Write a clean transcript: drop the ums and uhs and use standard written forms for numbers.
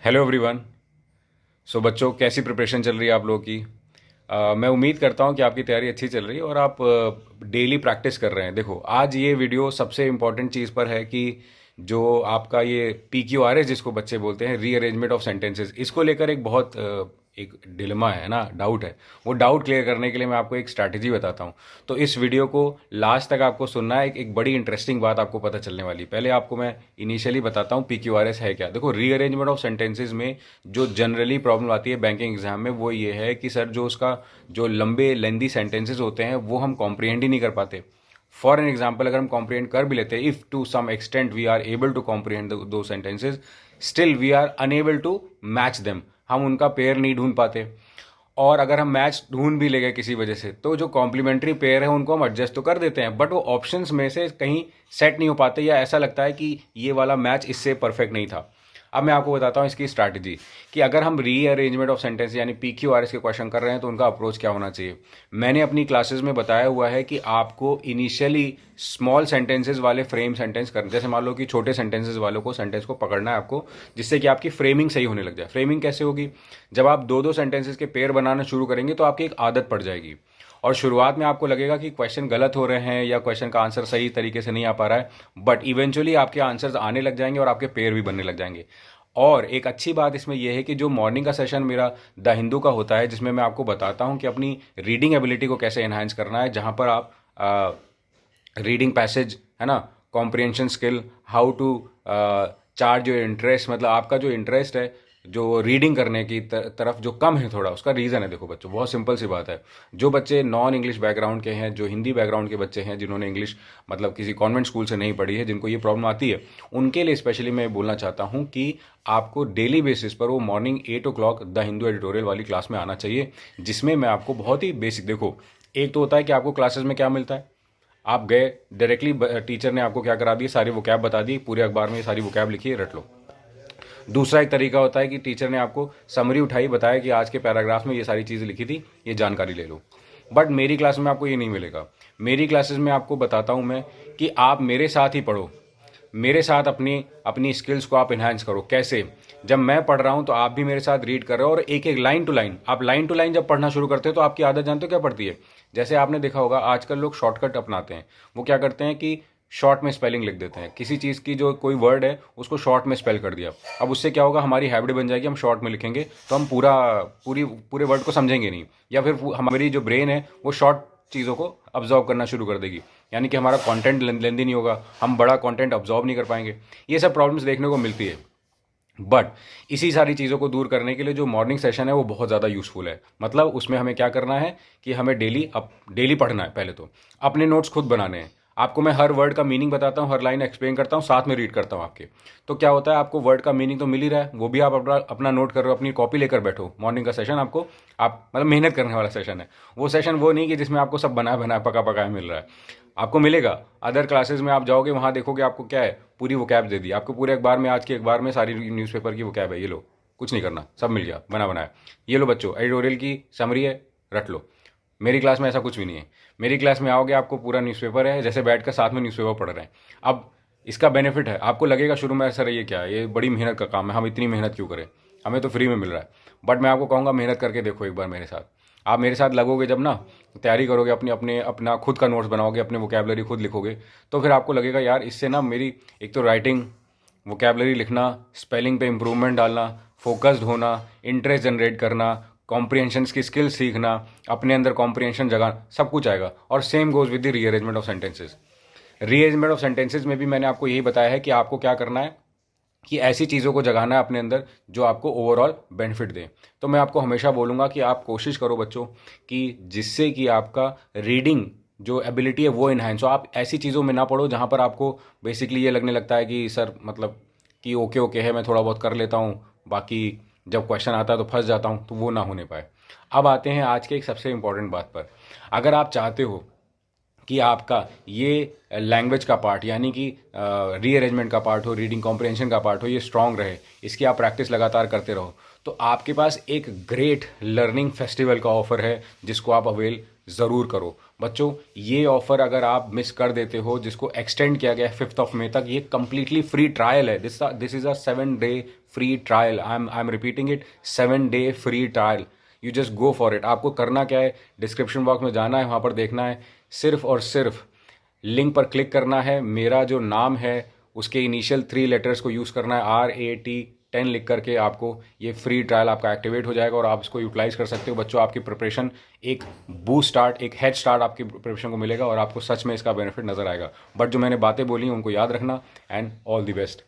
Hello everyone. सो बच्चों, कैसी preparation चल रही है आप लोगों की? मैं उम्मीद करता हूँ कि आपकी तैयारी अच्छी चल रही है और आप डेली प्रैक्टिस कर रहे हैं। देखो, आज ये वीडियो सबसे इम्पॉर्टेंट चीज़ पर है कि जो आपका ये PQRS जिसको बच्चे बोलते हैं, रीअरेंजमेंट ऑफ सेंटेंसेस, इसको लेकर एक बहुत एक डिलेमा है ना, डाउट है। वो डाउट क्लियर करने के लिए मैं आपको एक स्ट्रैटेजी बताता हूँ। तो इस वीडियो को लास्ट तक आपको सुनना है। एक बड़ी इंटरेस्टिंग बात आपको पता चलने वाली है। पहले आपको मैं इनिशियली बताता हूँ PQRS है क्या। देखो, रीअरेंजमेंट ऑफ सेंटेंसेज में जो जनरली प्रॉब्लम आती है बैंकिंग एग्जाम में, वो ये है कि सर जो उसका जो लंबे लेंदी सेंटेंसेज होते हैं वो हम कॉम्प्रिहेंड ही नहीं कर पाते। फॉर एन एग्जाम्पल, अगर हम कॉम्प्रिहेंड कर भी लेते हैं, if to some extent we are able to comprehend दो sentences, still we are unable to match them. हम उनका पेयर नहीं ढूंढ पाते। और अगर हम मैच ढूंढ भी ले गए किसी वजह से, तो जो कॉम्प्लीमेंट्री पेयर है उनको हम एडजस्ट तो कर देते हैं, बट वो ऑप्शंस में से कहीं सेट नहीं हो पाते, या ऐसा लगता है कि ये वाला मैच इससे परफेक्ट नहीं था। अब मैं आपको बताता हूँ इसकी स्ट्रैटेजी कि अगर हम रीअरेंजमेंट ऑफ सेंटेंस यानी PQRS के क्वेश्चन कर रहे हैं तो उनका अप्रोच क्या होना चाहिए। मैंने अपनी क्लासेस में बताया हुआ है कि आपको इनिशियली स्मॉल सेंटेंसेस वाले फ्रेम सेंटेंस करने, जैसे मान लो कि छोटे सेंटेंसेस वालों को सेंटेंस को पकड़ना है आपको, जिससे कि आपकी फ्रेमिंग सही होने लग जाए। फ्रेमिंग कैसे होगी? जब आप दो दो सेंटेंसेस के पेयर बनाना शुरू करेंगे तो आपकी एक आदत पड़ जाएगी, और शुरुआत में आपको लगेगा कि क्वेश्चन गलत हो रहे हैं या क्वेश्चन का आंसर सही तरीके से नहीं आ पा रहा है, बट इवेंचुअली आपके आंसर्स आने लग जाएंगे और आपके पेयर भी बनने लग जाएंगे। और एक अच्छी बात इसमें यह है कि जो मॉर्निंग का सेशन मेरा द हिंदू का होता है, जिसमें मैं आपको बताता हूं कि अपनी रीडिंग एबिलिटी को कैसे एनहांस करना है, जहां पर आप रीडिंग पैसेज है ना, comprehension skill, how to charge your interest, मतलब आपका जो इंटरेस्ट है जो रीडिंग करने की तरफ जो कम है थोड़ा, उसका रीज़न है। देखो बच्चों, बहुत सिंपल सी बात है। जो बच्चे नॉन इंग्लिश बैकग्राउंड के हैं, जो हिंदी बैकग्राउंड के बच्चे हैं, जिन्होंने इंग्लिश मतलब किसी कॉन्वेंट स्कूल से नहीं पढ़ी है, जिनको ये प्रॉब्लम आती है, उनके लिए स्पेशली मैं बोलना चाहता हूँ कि आपको डेली बेसिस पर वो morning 8 o'clock the Hindu editorial वाली क्लास में आना चाहिए, जिसमें मैं आपको बहुत ही बेसिक, देखो एक तो होता है कि आपको क्लासेस में क्या मिलता है, आप गए डायरेक्टली, टीचर ने आपको क्या करा दिया, सारी वोकैब बता दी, पूरे अखबार में ये सारी वोकैब लिखी है, रट लो। दूसरा एक तरीका होता है कि टीचर ने आपको समरी उठाई, बताया कि आज के पैराग्राफ में ये सारी चीज़ें लिखी थी, ये जानकारी ले लो। बट मेरी क्लास में आपको ये नहीं मिलेगा। मेरी क्लासेस में आपको बताता हूँ मैं कि आप मेरे साथ ही पढ़ो, मेरे साथ अपनी अपनी स्किल्स को आप इन्हांस करो। कैसे? जब मैं पढ़ रहा हूँ तो आप भी मेरे साथ रीड कर रहे हो, और एक एक लाइन टू लाइन, आप लाइन टू लाइन जब पढ़ना शुरू करते हो तो आपकी आदत जानते हो क्या पड़ती है? जैसे आपने देखा होगा आजकल लोग शॉर्टकट अपनाते हैं। वो क्या करते हैं कि शॉर्ट में स्पेलिंग लिख देते हैं, किसी चीज़ की जो कोई वर्ड है उसको शॉर्ट में स्पेल कर दिया। अब उससे क्या होगा, हमारी हैबिट बन जाएगी, हम शॉर्ट में लिखेंगे तो हम पूरे वर्ड को समझेंगे नहीं, या फिर हमारी जो ब्रेन है वो शॉर्ट चीज़ों को ऑब्जॉर्व करना शुरू कर देगी, यानी कि हमारा कंटेंट लेंदी नहीं होगा, हम बड़ा कंटेंट ऑब्जॉर्व नहीं कर पाएंगे। ये सब प्रॉब्लम्स देखने को मिलती है। बट इसी सारी चीज़ों को दूर करने के लिए जो मॉर्निंग सेशन है वो बहुत ज़्यादा यूज़फुल है। मतलब उसमें हमें क्या करना है कि हमें डेली पढ़ना है। पहले तो अपने नोट्स खुद बनाने हैं। आपको मैं हर वर्ड का मीनिंग बताता हूँ, हर लाइन एक्सप्लेन करता हूँ, साथ में रीड करता हूँ आपके। तो क्या होता है, आपको वर्ड का मीनिंग तो मिल ही रहा है, वो भी आप अपना अपना नोट कर रहे हो, अपनी कॉपी लेकर बैठो। मॉर्निंग का सेशन आपको, आप मतलब मेहनत करने वाला सेशन है। वो सेशन वो नहीं कि जिसमें आपको सब बनाया बनाया पका पकाया मिल रहा है। आपको मिलेगा अदर क्लासेस में, आप जाओगे वहाँ देखोगे आपको क्या है, पूरी वोकैब दे दी आपको। पूरे अखबार में, आज के अखबार में सारी न्यूज़पेपर की वोकैब है, ये लो, कुछ नहीं करना, सब मिल गया बना बनाया। ये लो बच्चों, एडिटोरियल की समरी है, रट लो। मेरी क्लास में ऐसा कुछ भी नहीं है। मेरी क्लास में आओगे, आपको पूरा न्यूज़पेपर है, जैसे बैठ कर साथ में न्यूज़पेपर पढ़ रहे हैं। अब इसका बेनिफिट है, आपको लगेगा शुरू में सर ये क्या है, ये बड़ी मेहनत का काम है, हम इतनी मेहनत क्यों करें, हमें तो फ्री में मिल रहा है। बट मैं आपको कहूँगा मेहनत करके देखो एक बार मेरे साथ। आप मेरे साथ लगोगे जब ना, तैयारी करोगे, अपना खुद का नोट्स बनाओगे, अपने वोकैबलरी खुद लिखोगे, तो फिर आपको लगेगा यार इससे ना मेरी एक तो राइटिंग, वोकैबलरी लिखना, स्पेलिंग पे इम्प्रूवमेंट डालना, फोकस्ड होना, इंटरेस्ट जनरेट करना, कॉम्प्रिहेंशन की स्किल सीखना, अपने अंदर कॉम्प्रिहेंशन जगाना, सब कुछ आएगा। और same goes with the rearrangement of sentences. Rearrangement of sentences में भी मैंने आपको यही बताया है कि आपको क्या करना है कि ऐसी चीज़ों को जगाना है अपने अंदर जो आपको ओवरऑल बेनिफिट दें। तो मैं आपको हमेशा बोलूँगा कि आप कोशिश करो बच्चों कि जिससे कि आपका रीडिंग जो एबिलिटी है वो इन्हांस हो। आप ऐसी चीज़ों में ना पढ़ो जहाँ पर आपको बेसिकली ये लगने लगता है कि सर मतलब कि ओके ओके है, मैं थोड़ा बहुत कर लेता हूँ, बाकी जब क्वेश्चन आता है तो फंस जाता हूँ, तो वो ना होने पाए। अब आते हैं आज के एक सबसे इम्पॉर्टेंट बात पर। अगर आप चाहते हो कि आपका ये लैंग्वेज का पार्ट यानी कि रीअरेंजमेंट का पार्ट हो, रीडिंग कॉम्प्रिहेंशन का पार्ट हो, ये स्ट्रांग रहे, इसकी आप प्रैक्टिस लगातार करते रहो, तो आपके पास एक ग्रेट लर्निंग फेस्टिवल का ऑफर है जिसको आप अवेल ज़रूर करो। बच्चों ये ऑफर अगर आप मिस कर देते हो, जिसको एक्सटेंड किया गया है 5th ऑफ मई तक, ये कंप्लीटली फ्री ट्रायल है। This is a 7 day free trial. I am repeating it, 7 day free trial. You just go for it. आपको करना क्या है, डिस्क्रिप्शन बॉक्स में जाना है, वहाँ पर देखना है, सिर्फ और सिर्फ लिंक पर क्लिक करना है, मेरा जो नाम है उसके इनिशियल 3 लेटर्स को यूज़ करना है, RAT10 लिख करके, आपको ये फ्री ट्रायल आपका एक्टिवेट हो जाएगा और आप इसको यूटिलाइज कर सकते हो। बच्चों आपकी प्रिपरेशन एक बूस्ट स्टार्ट, एक हेड स्टार्ट आपकी प्रिपरेशन को मिलेगा और आपको सच में इसका बेनिफिट नज़र आएगा। बट जो मैंने बातें बोली उनको याद रखना, एंड ऑल द बेस्ट।